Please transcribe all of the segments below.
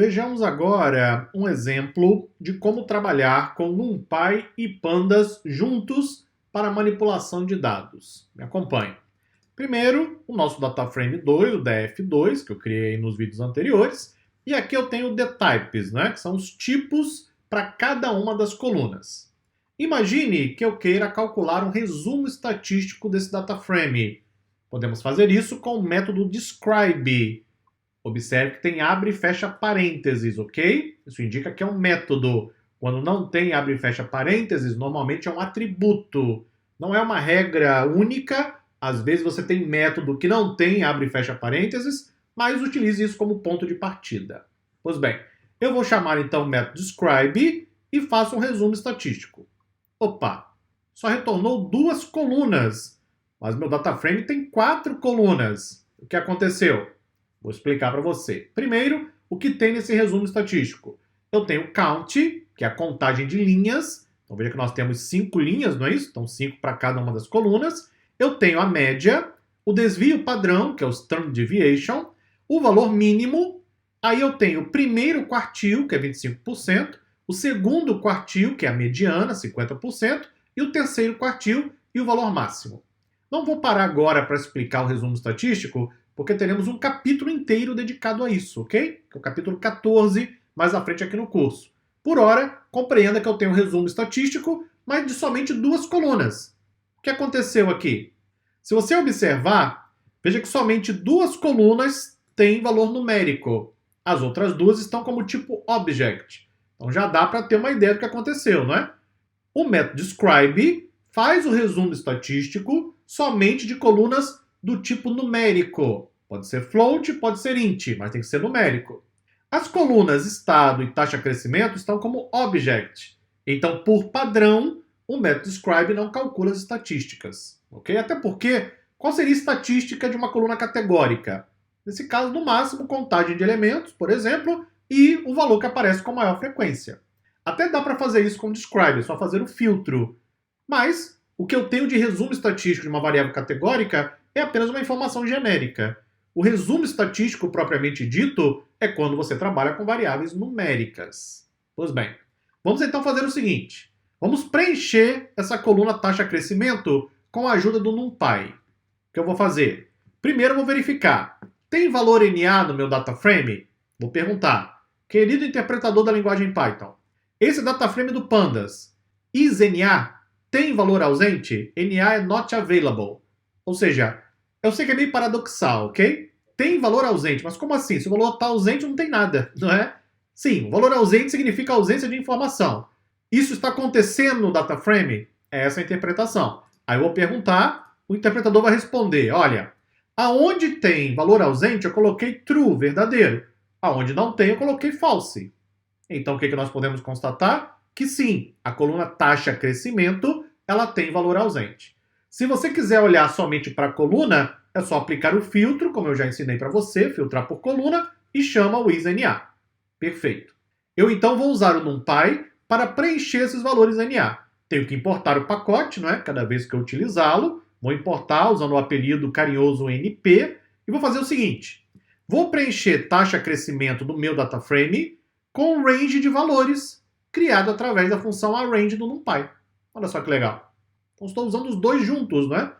Vejamos agora um exemplo de como trabalhar com NumPy e Pandas juntos para manipulação de dados. Me acompanhe. Primeiro, o nosso DataFrame 2, o DF2, que eu criei nos vídeos anteriores. E aqui eu tenho dtypes, né, que são os tipos para cada uma das colunas. Imagine que eu queira calcular um resumo estatístico desse DataFrame. Podemos fazer isso com o método describe. Observe que tem abre e fecha parênteses, ok? Isso indica que é um método. Quando não tem abre e fecha parênteses, normalmente é um atributo. Não é uma regra única. Às vezes você tem método que não tem abre e fecha parênteses, mas utilize isso como ponto de partida. Pois bem, eu vou chamar então o método describe e faço um resumo estatístico. Opa, só retornou 2 colunas, mas meu DataFrame tem 4 colunas. O que aconteceu? Vou explicar para você. Primeiro, o que tem nesse resumo estatístico? Eu tenho count, que é a contagem de linhas. Então veja que nós temos 5 linhas, não é isso? Então 5 para cada uma das colunas. Eu tenho a média, o desvio padrão, que é o standard deviation, o valor mínimo. Aí eu tenho o primeiro quartil, que é 25%, o segundo quartil, que é a mediana, 50%, e o terceiro quartil e o valor máximo. Não vou parar agora para explicar o resumo estatístico, porque teremos um capítulo inteiro dedicado a isso, ok? Que é o capítulo 14, mais à frente aqui no curso. Por hora, compreenda que eu tenho um resumo estatístico, mas de somente 2 colunas. O que aconteceu aqui? Se você observar, veja que somente 2 colunas têm valor numérico. As outras 2 estão como tipo object. Então já dá para ter uma ideia do que aconteceu, não é? O método describe faz o resumo estatístico somente de colunas do tipo numérico. Pode ser float, pode ser int, mas tem que ser numérico. As colunas estado e taxa de crescimento estão como object. Então, por padrão, o método describe não calcula as estatísticas. Ok? Até porque, qual seria a estatística de uma coluna categórica? Nesse caso, no máximo, contagem de elementos, por exemplo, e o valor que aparece com maior frequência. Até dá para fazer isso com o describe, é só fazer o filtro. Mas, o que eu tenho de resumo estatístico de uma variável categórica é apenas uma informação genérica. O resumo estatístico propriamente dito é quando você trabalha com variáveis numéricas. Pois bem, vamos então fazer o seguinte. Vamos preencher essa coluna taxa crescimento com a ajuda do NumPy. O que eu vou fazer? Primeiro eu vou verificar. Tem valor NA no meu DataFrame? Vou perguntar. Querido interpretador da linguagem Python, esse DataFrame do Pandas, isNA, tem valor ausente? NA é not available. Ou seja, eu sei que é meio paradoxal, ok? Tem valor ausente, mas como assim? Se o valor está ausente, não tem nada, não é? Sim, o valor ausente significa ausência de informação. Isso está acontecendo no DataFrame? É essa a interpretação. Aí eu vou perguntar, o interpretador vai responder, olha, aonde tem valor ausente, eu coloquei true, verdadeiro. Aonde não tem, eu coloquei false. Então, o que nós podemos constatar? Que sim, a coluna taxa crescimento, ela tem valor ausente. Se você quiser olhar somente para a coluna, é só aplicar o filtro, como eu já ensinei para você, filtrar por coluna, e chama o isNA. Perfeito. Eu então vou usar o NumPy para preencher esses valores NA. Tenho que importar o pacote, não é? Cada vez que eu utilizá-lo, vou importar usando o apelido carinhoso NP, e vou fazer o seguinte. Vou preencher taxa crescimento do meu DataFrame com um range de valores criado através da função arrange do NumPy. Olha só que legal. Então, estou usando os dois juntos, não é?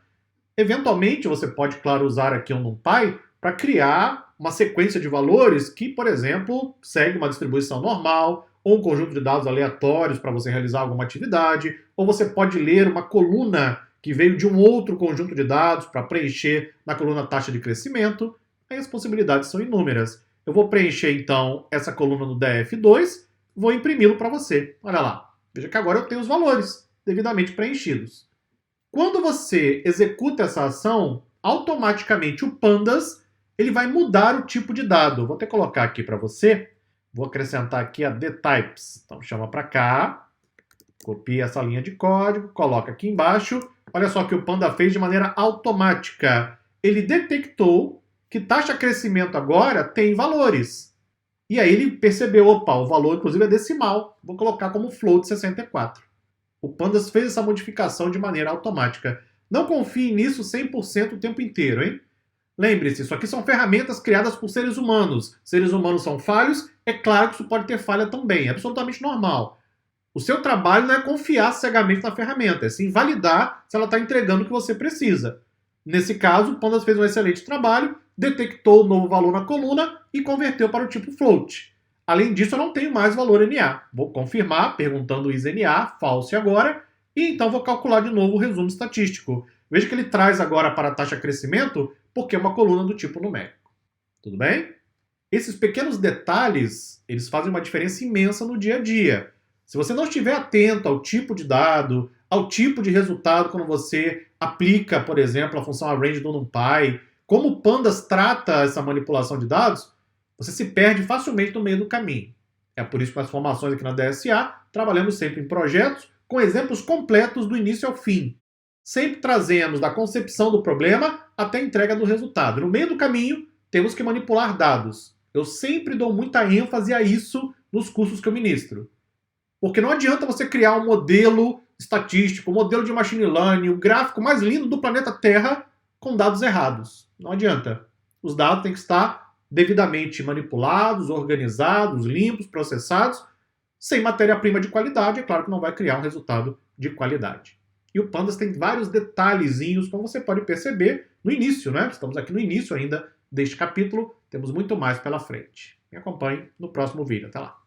Eventualmente, você pode, claro, usar aqui o NumPy para criar uma sequência de valores que, por exemplo, segue uma distribuição normal, ou um conjunto de dados aleatórios para você realizar alguma atividade, ou você pode ler uma coluna que veio de um outro conjunto de dados para preencher na coluna taxa de crescimento. Aí as possibilidades são inúmeras. Eu vou preencher, então, essa coluna no DF2, vou imprimi-lo para você. Olha lá. Veja que agora eu tenho os valores devidamente preenchidos. Quando você executa essa ação, automaticamente o Pandas ele vai mudar o tipo de dado. Vou até colocar aqui para você. Vou acrescentar aqui a dtypes. Então chama para cá, copia essa linha de código, coloca aqui embaixo. Olha só o que o Panda fez de maneira automática. Ele detectou que taxa de crescimento agora tem valores. E aí ele percebeu, opa, o valor inclusive é decimal. Vou colocar como float 64. O Pandas fez essa modificação de maneira automática. Não confie nisso 100% o tempo inteiro, hein? Lembre-se, isso aqui são ferramentas criadas por seres humanos. Seres humanos são falhos, é claro que isso pode ter falha também, é absolutamente normal. O seu trabalho não é confiar cegamente na ferramenta, é sim validar se ela está entregando o que você precisa. Nesse caso, o Pandas fez um excelente trabalho, detectou o novo valor na coluna e converteu para o tipo float. Além disso, eu não tenho mais valor NA. Vou confirmar, perguntando o isNA, false agora, e então vou calcular de novo o resumo estatístico. Veja que ele traz agora para a taxa de crescimento, porque é uma coluna do tipo numérico. Tudo bem? Esses pequenos detalhes, eles fazem uma diferença imensa no dia a dia. Se você não estiver atento ao tipo de dado, ao tipo de resultado quando você aplica, por exemplo, a função arrange do NumPy, como o Pandas trata essa manipulação de dados, você se perde facilmente no meio do caminho. É por isso que nas formações aqui na DSA, trabalhamos sempre em projetos com exemplos completos do início ao fim. Sempre trazemos da concepção do problema até a entrega do resultado. No meio do caminho, temos que manipular dados. Eu sempre dou muita ênfase a isso nos cursos que eu ministro. Porque não adianta você criar um modelo estatístico, um modelo de machine learning, o gráfico mais lindo do planeta Terra com dados errados. Não adianta. Os dados têm que estar devidamente manipulados, organizados, limpos, processados. Sem matéria-prima de qualidade, é claro que não vai criar um resultado de qualidade. E o Pandas tem vários detalhezinhos, como você pode perceber no início, né? Estamos aqui no início ainda deste capítulo, temos muito mais pela frente. Me acompanhe no próximo vídeo. Até lá!